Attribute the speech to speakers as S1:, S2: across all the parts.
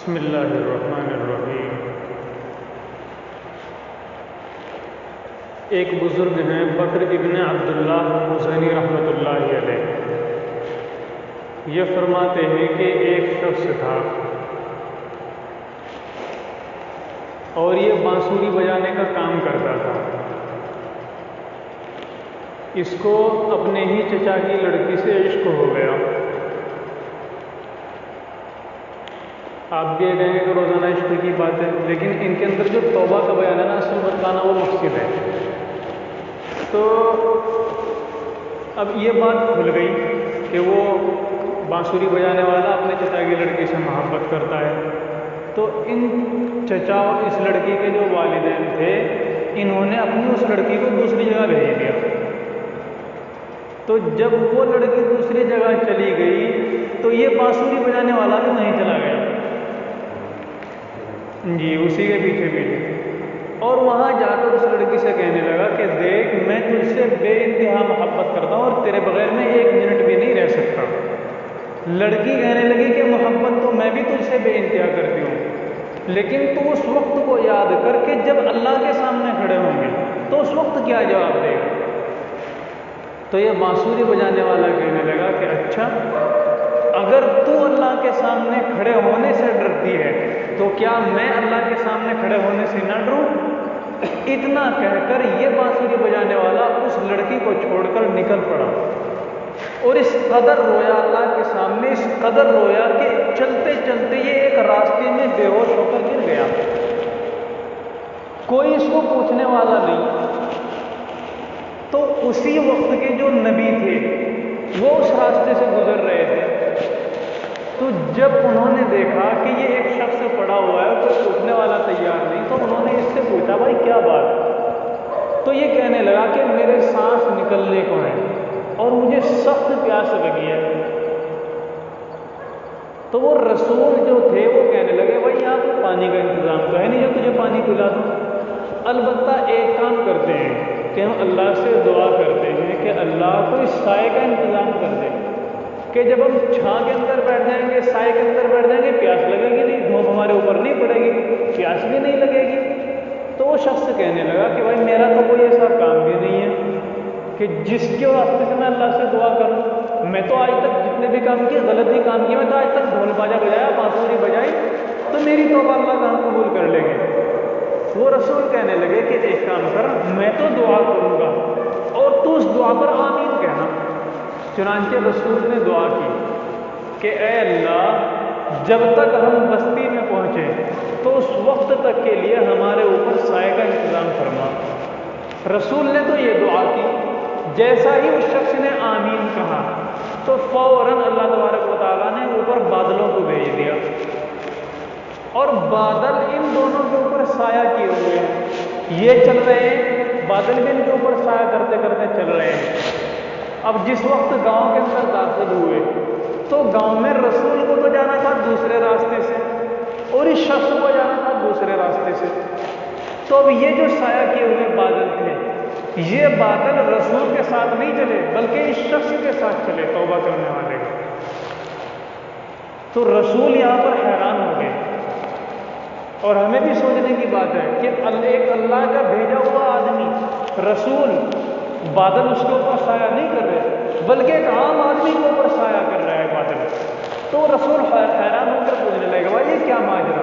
S1: بسم اللہ الرحمن الرحیم۔ ایک بزرگ ہیں بکر ابن عبداللہ مزنی رحمۃ اللہ علیہ، یہ فرماتے ہیں کہ ایک شخص تھا اور یہ بانسری بجانے کا کام کرتا تھا۔ اس کو اپنے ہی چچا کی لڑکی سے عشق ہو گیا۔ آپ بھی یہ کہیں گے کہ روزانہ عشق کی بات ہے، لیکن ان کے اندر جو توبہ کا بیان ہے نا، اصل بتلانا وہ مقصد ہے۔ تو اب یہ بات کھل گئی کہ وہ بانسری بجانے والا اپنے چچا کی لڑکی سے محبت کرتا ہے۔ تو ان چچا اور اس لڑکی کے جو والدین تھے، انہوں نے اپنی اس لڑکی کو دوسری جگہ بھیج دیا۔ تو جب وہ لڑکی دوسری جگہ چلی گئی تو یہ بانسری بجانے والا بھی وہیں چلا گیا، جی اسی کے پیچھے پیچھے، اور وہاں جا کر اس لڑکی سے کہنے لگا کہ دیکھ، میں تجھ سے بے انتہا محبت کرتا ہوں اور تیرے بغیر میں ایک منٹ بھی نہیں رہ سکتا۔ لڑکی کہنے لگی کہ محبت تو میں بھی تجھ سے بے انتہا کرتی ہوں، لیکن تو اس وقت کو یاد کر کے جب اللہ کے سامنے کھڑے ہوں گے تو اس وقت کیا جواب دے گا؟ تو یہ بانسری بجانے والا کہنے لگا کہ اچھا، اگر تو اللہ کے سامنے کھڑے ہونے سے ڈرتی ہے تو کیا میں اللہ کے سامنے کھڑے ہونے سے نہ ڈروں؟ اتنا کہہ کر یہ بانسری بجانے والا اس لڑکی کو چھوڑ کر نکل پڑا، اور اس قدر رویا اللہ کے سامنے، اس قدر رویا کہ چلتے چلتے یہ ایک راستے میں بے ہوش ہو کر گر گیا۔ کوئی اس کو پوچھنے والا نہیں۔ تو اسی وقت کے جو نبی تھے وہ اس راستے سے گزر رہے تھے، تو جب انہوں نے دیکھا کہ یہ ایک شخص پڑا ہوا ہے، کوئی پوچھنے والا تیار نہیں، تو انہوں نے اس سے پوچھا بھائی کیا بات؟ تو یہ کہنے لگا کہ میرے سانس نکلنے کو ہے اور مجھے سخت پیاس لگی ہے۔ تو وہ رسول جو تھے وہ کہنے لگے بھائی یہاں تو پانی کا انتظام تو ہے نہیں جو تجھے پانی پلا دوں، البتہ ایک کام کرتے ہیں کہ ہم اللہ سے دعا کرتے ہیں کہ اللہ کوئی سائے کا انتظام کر دے کہ جب ہم چھاں کے اندر بیٹھ جائیں گے، سائے کے اندر بیٹھ جائیں گے، پیاس لگے گی نہیں، دھوپ ہمارے اوپر نہیں پڑے گی، پیاس بھی نہیں لگے گی۔ تو وہ شخص کہنے لگا کہ بھائی میرا تو کوئی ایسا کام بھی نہیں ہے کہ جس کے واسطے سے میں اللہ سے دعا کروں۔ میں تو آج تک جتنے بھی کام کیے غلط ہی کام کیے، میں تو آج تک ڈھول باجا بجایا، بانسری بجائی، تو میری توبہ اللہ کہاں قبول کر لیں گے؟ وہ رسول کہنے لگے کہ ایک کام کر، میں تو دعا کروں گا اور تو اس دعا پر آمین کہنا۔ چنانچہ رسول نے دعا کی کہ اے اللہ، جب تک ہم بستی میں پہنچے تو اس وقت تک کے لیے ہمارے اوپر سائے کا انتظام فرما۔ رسول نے تو یہ دعا کی، جیسا ہی اس شخص نے آمین کہا تو فوراً اللہ تبارک و تعالیٰ نے اوپر بادلوں کو بھیج دیا، اور بادل ان دونوں کے اوپر سایہ کیے ہوئے ہیں، یہ چل رہے ہیں، بادل بھی ان کے اوپر سایہ کرتے کرتے چل رہے ہیں۔ اب جس وقت گاؤں کے اندر داخل ہوئے تو گاؤں میں رسول کو تو جانا تھا دوسرے راستے سے اور اس شخص کو جانا تھا دوسرے راستے سے۔ تو اب یہ جو سایہ کیے ہوئے بادل تھے، یہ بادل رسول کے ساتھ نہیں چلے بلکہ اس شخص کے ساتھ چلے، توبہ کرنے والے کے۔ تو رسول یہاں پر حیران ہو گئے، اور ہمیں بھی سوچنے کی بات ہے کہ ایک اللہ کا بھیجا ہوا آدمی رسول، بادل اس کے اوپر سایہ نہیں کر رہے بلکہ ایک عام آدمی کے اوپر سایہ کر رہا ہے بادل۔ تو رسول حیران ہو کر پوچھنے لگے بھائی یہ کیا ماجرا؟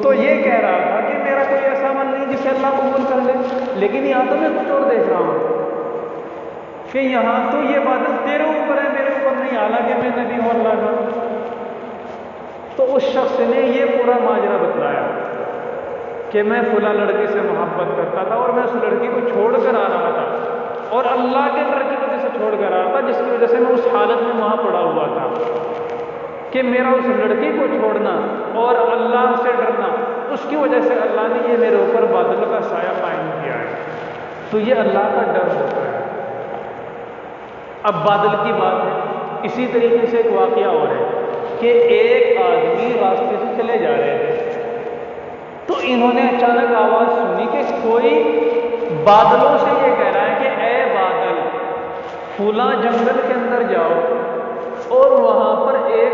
S1: تو یہ کہہ رہا تھا کہ میرا کوئی ایسا عمل نہیں جسے اللہ قبول کر لے، لیکن یہاں تو میں کچھ اور دیکھ رہا ہوں کہ یہاں تو یہ بادل تیرے اوپر ہے، میرے اوپر نہیں، حالانکہ میں نبی ہوں اللہ کا۔ تو اس شخص نے یہ پورا ماجرا بتلایا کہ میں فلاں لڑکی سے محبت کرتا تھا اور میں اس لڑکی کو چھوڑ کر آ رہا تھا، اور اللہ کے ڈر کی وجہ سے چھوڑ کر آ رہا تھا، جس کی وجہ سے میں اس حالت میں وہاں پڑا ہوا تھا کہ میرا اس لڑکی کو چھوڑنا اور اللہ سے ڈرنا، اس کی وجہ سے اللہ نے یہ میرے اوپر بادل کا سایہ قائم کیا ہے۔ تو یہ اللہ کا ڈر ہوتا ہے۔ اب بادل کی بات ہے، اسی طریقے سے ایک واقعہ اور ہے کہ ایک آدمی راستے سے چلے جا رہے تھے، تو انہوں نے اچانک آواز سنی کہ کوئی بادلوں سے یہ کہہ رہا ہے کہ اے بادل، فلاں جنگل کے اندر جاؤ اور وہاں پر ایک